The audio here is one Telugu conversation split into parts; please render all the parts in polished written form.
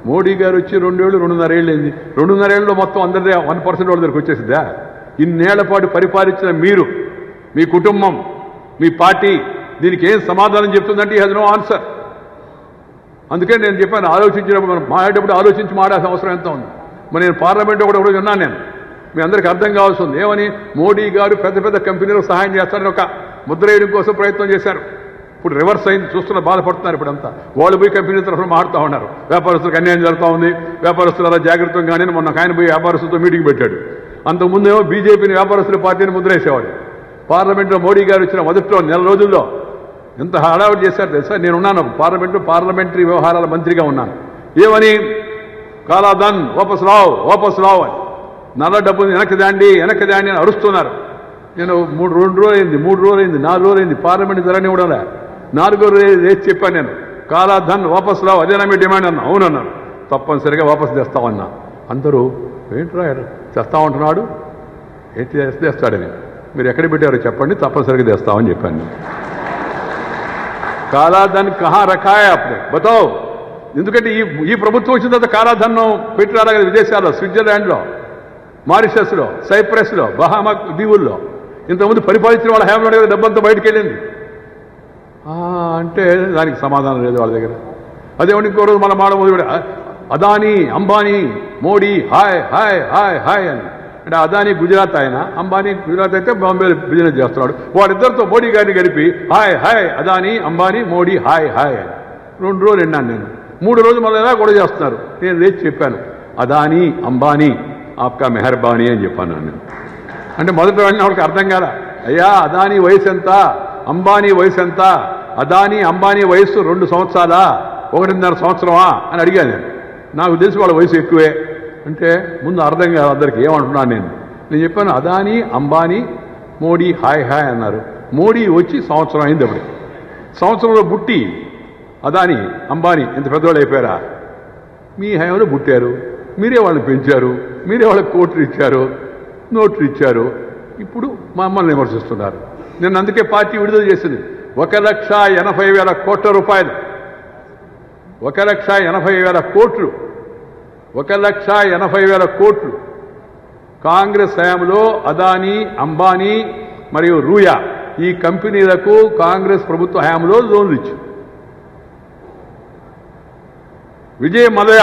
మోడీ గారు వచ్చి 2 ఏళ్ళు 2.5 ఏళ్ళు అయింది. 2.5 ఏళ్ళలో మొత్తం అందరిదే 1% వాళ్ళ దగ్గరికి వచ్చేసిందా? ఇన్నేళ్ల పాటు పరిపాలించిన మీరు, మీ కుటుంబం, మీ పార్టీ దీనికి ఏం సమాధానం చెప్తుందంటే ఈ హ్యాజ్ నో ఆన్సర్. అందుకే నేను చెప్పాను, ఆలోచించినప్పుడు మనం మాట్లాడేటప్పుడు ఆలోచించి మాడాల్సిన అవసరం ఎంత ఉంది. మరి నేను పార్లమెంట్లో కూడా విన్నాను. నేను మీ అందరికీ అర్థం కావాల్సి ఉంది. ఏమని మోడీ గారు పెద్ద పెద్ద కంపెనీలకు సహాయం చేస్తారని ఒక ముద్ర వేయడం కోసం ప్రయత్నం చేశారు. ఇప్పుడు రివర్స్ అయింది, చూస్తున్న బాధపడుతున్నారు. ఇప్పుడంతా వాళ్ళు పోయి కంపెనీ తరఫున మాడుతూ ఉన్నారు. వ్యాపారస్తులకు అన్యాయం జరుగుతూ ఉంది, వ్యాపారస్తులు అలా జాగ్రత్తగా. కానీ మొన్న ఆయన పోయి వ్యాపారస్తులతో మీటింగ్ పెట్టాడు. అంతకుముందేమో బీజేపీని వ్యాపారస్తుల పార్టీని ముద్రేసేవాడు. పార్లమెంట్లో మోడీ గారు వచ్చిన మొదట్లో నెల రోజుల్లో ఎంత హడావుడి చేశారు తెలుసా? నేనున్నాను పార్లమెంటరీ వ్యవహారాల మంత్రిగా ఉన్నాను. ఏమని కాలాధన్ వాపస్ రావు అని, నల్ల డబ్బుని వెనక్కి దాండి అని అరుస్తున్నారు. నేను 3 రోజులు అయింది 4 రోజులు అయింది పార్లమెంట్ జరగనివ్వడంలే. 4వ రోజు వేసి చెప్పాను నేను, కాలాధన్ వాపస్ రావు, అదేనా మీ డిమాండ్ అన్నా. అవునన్నారు. తప్పనిసరిగా వాపస్ తెస్తామన్నా. అందరూ ఏంట్రా తెస్తామంటున్నాడు, ఏంటి తెస్తాడని. మీరు ఎక్కడ పెట్టారో చెప్పండి, తప్పనిసరిగా తెస్తామని చెప్పాను. కాలాధన్ కహా రఖాయా అప్పుడే బతావ్. ఎందుకంటే ఈ ప్రభుత్వం వచ్చిన తర్వాత కాలాధన్నం పెట్టి రాలేదు విదేశాల్లో, స్విట్జర్లాండ్లో, మారిషస్లో, సైప్రస్లో, బహామా దీవుల్లో. ఇంతకుముందు పరిపాలించిన వాళ్ళ హయాంలో కదా డబ్బంతా బయటకు వెళ్ళింది. అంటే దానికి సమాధానం లేదు వాళ్ళ దగ్గర. అదేమంటే ఇంకో రోజు మన మాట మొదలు Adani Ambani Modi hi hi hi hi అని. అంటే అదానీ గుజరాత్ ఆయన, అంబానీ గుజరాత్ అయితే బాంబేలో బిజినెస్ చేస్తున్నాడు. వాళ్ళిద్దరితో మోడీ గారిని కలిపి hi hi Adani Ambani Modi hi hi అని 2 రోజులు విన్నాను నేను. 3 రోజులు మళ్ళీ ఎలా గొడవ చేస్తున్నారు. నేను లేచి చెప్పాను, అదానీ అంబానీ ఆప్కా మెహర్బానీ అని చెప్పాను నేను. అంటే మొదట వెళ్ళిన వాళ్ళకి అర్థం కాదా? అయ్యా అదానీ వయసు ఎంత, అంబానీ వయసు ఎంత? అదానీ అంబానీ వయస్సు 2 సంవత్సరాలా, 1.5 సంవత్సరమా అని అడిగాను నేను. నాకు తెలిసి వాళ్ళ వయసు ఎక్కువే. అంటే ముందు అర్థం కాదు అందరికీ ఏమంటున్నాను నేను చెప్పాను అదానీ అంబానీ మోడీ హాయ్ హాయ్ అన్నారు. మోడీ వచ్చి సంవత్సరం అయింది. అప్పుడు సంవత్సరంలో బుట్టి అదానీ అంబానీ ఇంత పెద్దవాళ్ళు అయిపోయారా? మీ హయాంలో పుట్టారు, మీరే వాళ్ళని పెంచారు, మీరే వాళ్ళకి కోట్లు ఇచ్చారు, నోట్లు ఇచ్చారు. ఇప్పుడు మమ్మల్ని విమర్శిస్తున్నారు. నేను అందుకే పార్టీ విడుదల చేసింది 1,80,000 కోట్ల రూపాయలు. 1,80,000 కోట్లు 1,80,000 కోట్లు కాంగ్రెస్ హయాంలో అదానీ అంబానీ మరియు రూయా ఈ కంపెనీలకు కాంగ్రెస్ ప్రభుత్వ హయాంలో లోన్లు ఇచ్చింది. విజయ్ మలయ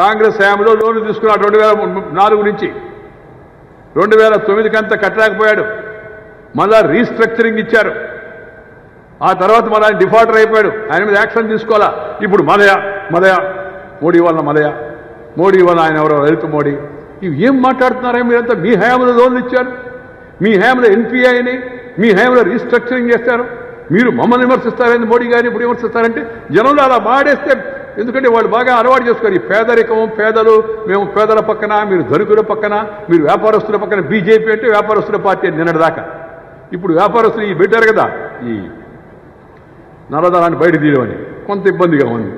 కాంగ్రెస్ హయాంలో లోన్లు తీసుకున్నాడు 2004 నుంచి 2009 అంతా కట్టలేకపోయాడు. మళ్ళా రీస్ట్రక్చరింగ్ ఇచ్చారు. ఆ తర్వాత మళ్ళీ డిఫాల్టర్ అయిపోయాడు. ఆయన మీద యాక్షన్ తీసుకోవాలా. ఇప్పుడు మలయ మోడీ వల్ల ఆయన ఎవరో రైతు మోడీ. ఇవి ఏం మాట్లాడుతున్నారా మీరంతా? మీ హయాంలో లోన్లు ఇచ్చారు, మీ హయాంలో ఎన్పిఐ అయినాయి, మీ హయాంలో రీస్ట్రక్చరింగ్ చేస్తారు. మీరు మమ్మల్ని విమర్శిస్తారని మోడీ గారిని ఇప్పుడు విమర్శిస్తారంటే జనంలో అలా మాడేస్తే. ఎందుకంటే వాళ్ళు బాగా అలవాటు చేసుకోరు. ఈ పేదరికం, పేదలు, మేము పేదల పక్కన, మీరు ధనికుల పక్కన, మీరు వ్యాపారస్తుల పక్కన. బీజేపీ అంటే వ్యాపారస్తుల పార్టీ నిన్నటిదాకా. ఇప్పుడు వ్యాపారస్తులు ఈ పెట్టారు కదా, ఈ నల్లధనాన్ని బయట తీయమని కొంత ఇబ్బందిగా ఉంది.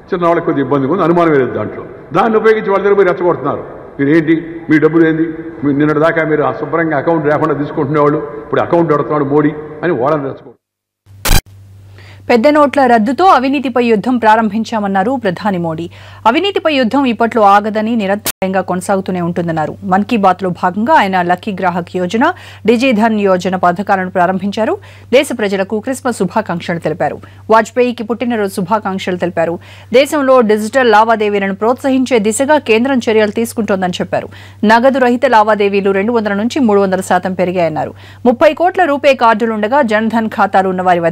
చిన్నవాళ్ళకి కొద్దిగా ఇబ్బందిగా ఉంది, అనుమానం లేదు దాంట్లో. దాన్ని ఉపయోగించి వాళ్ళ దగ్గర మీరు రెచ్చగొడుతున్నారు. మీరు ఏంటి, మీ డబ్బులు ఏంది, మీరు నిన్నటిదాకా మీరు శుభ్రంగా అకౌంట్ లేకుండా తీసుకుంటునేవాళ్ళు, ఇప్పుడు అకౌంట్ పెడుతున్నాడు మోడీ అని వాళ్ళని రెచ్చగొడుతున్నారు. పెద్ద నోట్ల రద్దుతో అవినీతిపై యుద్ధం ప్రారంభించామన్నారు ప్రధాని మోడీ. అవినీతిపై యుద్ధం ఇప్పట్లో ఆగదని, నిరంతరంగా కొనసాగుతూనే ఉంటుందన్నారు. మన్ కీ బాత్ లో భాగంగా ఆయన లక్కీ గ్రాహక్ యోజన, డిజిధన్ యోజన పథకాలను ప్రారంభించారు. దేశ ప్రజలకు క్రిస్మస్ శుభాకాంక్షలు తెలిపారు. వాజ్పేయికి పుట్టినరోజు శుభాకాంక్షలు తెలిపారు. దేశంలో డిజిటల్ లావాదేవీలను ప్రోత్సహించే దిశగా కేంద్రం చర్యలు తీసుకుంటోందని చెప్పారు. నగదు రహిత లావాదేవీలు 200 నుంచి 300% పెరిగాయన్నారు. 30 కోట్ల రూపే కార్డులుండగా జన్ధన్ ఖాతాలు ఉన్న వారి